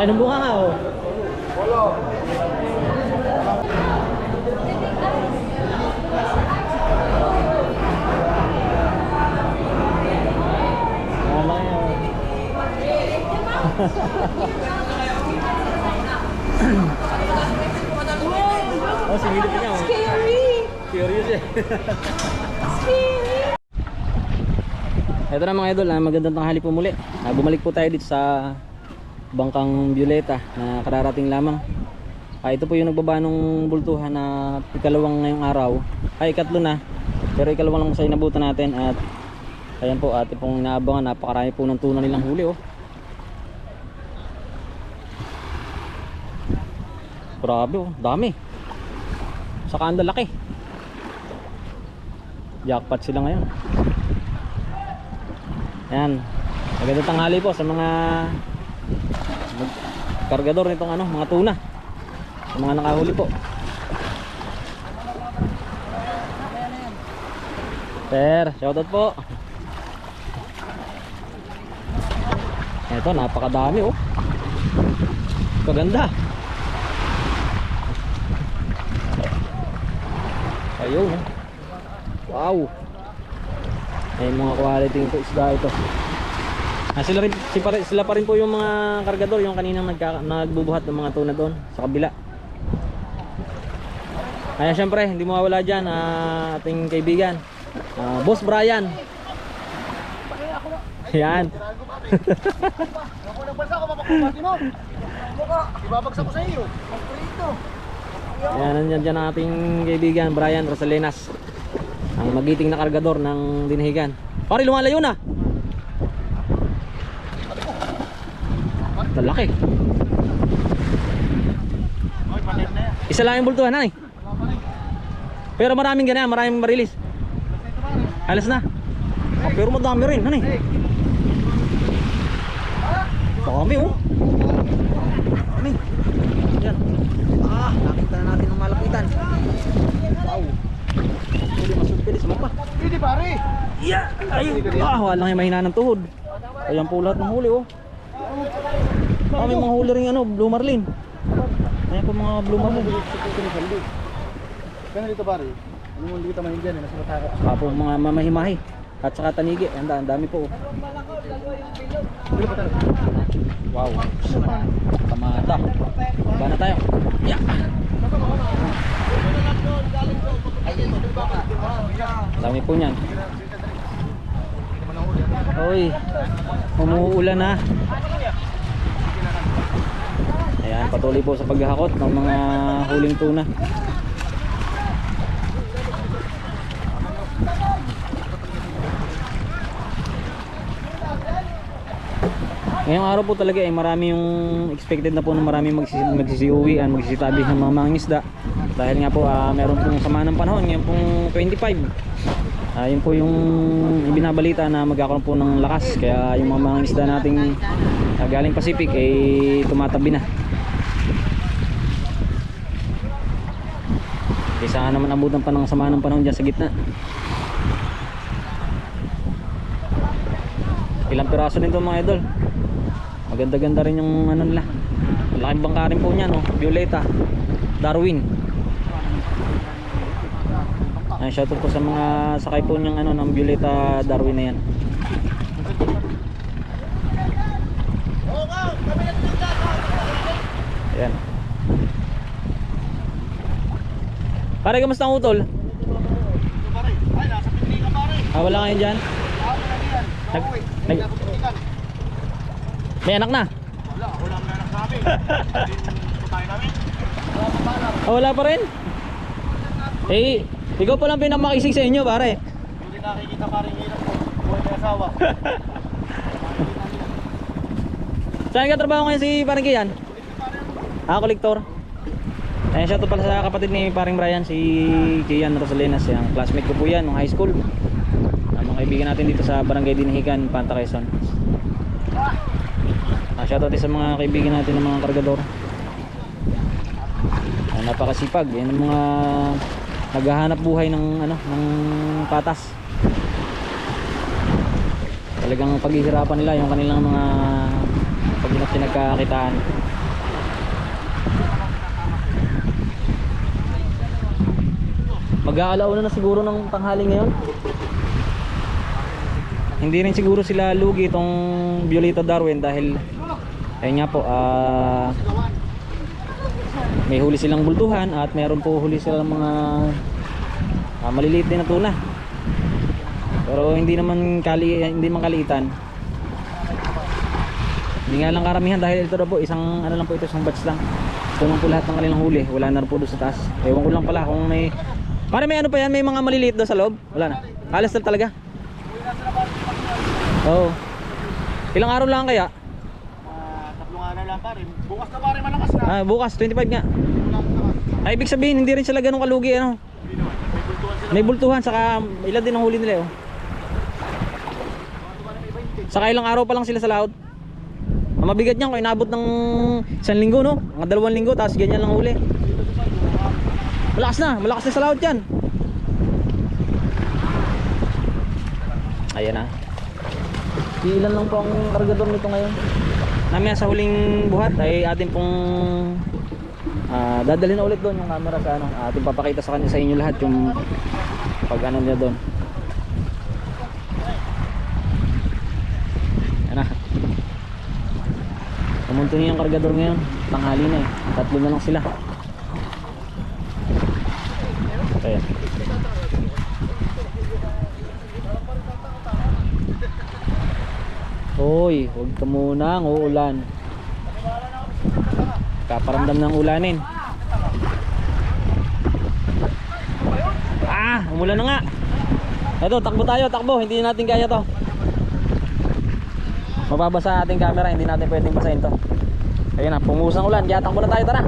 Laki ng bunga nga oh. Oh, sumilip niya oh. Scary! Curious eh. Scary! Ito na mga idol, magandang tanghali po muli. Bumalik po tayo dito sa Bangkang Violeta na kararating lamang. Ito po yung nagbaba ng bultuhan na ikalawang ngayong araw. Ikatlo na. Pero ikalawang lang sa inabutan natin. At ayan po, ate pong inaabangan. Napakarami po ng tuna nilang huli oh. Grabe oh, dami. Saka ang lalaki. Jackpot sila ngayon. Ayan. Magandang tanghali po sa mga kargador nitong ano, mga tuna. Sa mga nakahuli po. Sir, shoutout po. Ito, napakadami oh. Kaganda. Ayun. Wow. Ay mga quality ito isda ito. Sila pa rin po yung mga kargador, yung kaninang nagbubuhat ng mga tuna doon sa kabila. Kaya syempre, hindi mawawala dyan ating kaibigan, Boss Brian. Yan. Ako nagbansa ko, mapakubati mo. Ibabagsak ko sa iyo. Yan, nandiyan dyan ang ating kaibigan Brian Rosalenas, ang magiting na kargador ng Dinahigan. Pare, lumalayo na. Talaki. Isa lang yung bultuhan na eh. Pero maraming ganyan, maraming marilis. Alas na. Pero madami rin, ano eh. Dami oh. Dami. Yan. Nakita na natin ng malapitan. Wow. Pwede masubilis mo pa. Pwede pare. Yeah. Ayun. Walang yung mahina ng tuhod. Ayan po lahat ng huli oh. May mga huli rin ano, blue marlin. Ayan po mga blue marlin. Kaya dito pare. Ano mo dito man diyan, nasa mataka. Saka po mga mamahimahi at saka tanigi. Ang dami po oh. Wow. Kamata. Baba na tayo. Yeah. Dami po niyan. Oy. Umuulan na. Ayan, patuloy po sa paghahakot ng mga huling tuna. Ngayong araw po talaga ay marami yung expected na po na marami magsisiuwian, magsisitabi ng mga mangingisda. Dahil nga po meron pong sama ng panahon, ngayon pong 25. Yun po yung ibinabalita na magkakaroon po ng lakas. Kaya yung mga mangingisda nating galing Pacific ay tumatabi na. Kaysa naman abutan pa ng sama ng panahon dyan sa gitna. Ilang piraso nito mga idol. Maganda-ganda rin yung ano nila. Malaking bangka rin po niyan, oh. Violeta, Darwin. Ay, shoutout po sa mga sakay po niyang ano ng Violeta Darwin na yan. Ayan. Pare, kamusta ang utol? Ay, nasa pinti ka pare. Wala kayo dyan? May anak na? Wala ang anak namin. Tayo namin. Wala pa rin? Eh, ikaw pa lang pinakamakisig sa inyo pare. Hindi nakikita pare ng hirap ko. Buhay may asawa. Saan ka trabaho ngayon si parang Kian? Kolektor. Ayan, siya to pala sa kapatid ni paring Brian, si Kian Rosalenas. Yung classmate ko po yan nung high school. Mga kaibigan natin dito sa Barangay Dinahigan, Panta, Quezon. Shoutout sa mga kaibigan natin ng mga kargador. Napakasipag. Yan ang mga naghahanap buhay ng ano, ng patas. Talagang paghihirapan nila yung kanilang mga pinagkakitaan. Mag-aalauna na siguro ng tanghali ngayon. Hindi rin siguro sila lugi itong Violeta Darwin dahil ayun nga po, may huli silang bultuhan at meron po huli silang mga maliliit din na tuna. Pero hindi man kaliitan. Hindi nga lang karamihan dahil ito na po isang ano lang po ito, isang batch lang. Ito lang po lahat ng kanilang huli. Wala na rin po doon sa taas. Ewan ko lang pala kung may pare may ano pa yan, may mga maliliit doon sa loob. Wala na. Alas na talaga. Oo. Ilang araw lang kaya? Tatlong araw lang pare. Bukas na pare malakas na. Bukas 25 nga. Ay ibig sabihin hindi rin sila ganun kalugi ano. May bultuhan saka ilan din ang huli nila oh. Saka ilang araw pa lang sila sa laot. Ang mabigat niyan kung inabot ng 1 linggo no, mga 2 linggo tapos ganyan lang huli. Malakas na sa laot yan. Ayan na. Ilan lang po ang kargador nito ngayon. Namaya sa huling buhat ay atin pong dadalhin na ulit doon yung camera sa ano. Atin papakita sa inyo lahat yung pag ano niya doon. Ayan na. Pumunto niya yung kargador ngayon. Tanghali na eh. 3 na lang sila. Ayan. Hoy, huwag ka munang uulan. Kaparamdam ng ulanin. Umulan na nga. Ito, takbo tayo, takbo. Hindi natin kaya to. Mababasa ating camera, hindi natin pwedeng basahin to. Ayun na, pungusang ulan. Kaya takbo na tayo, tara.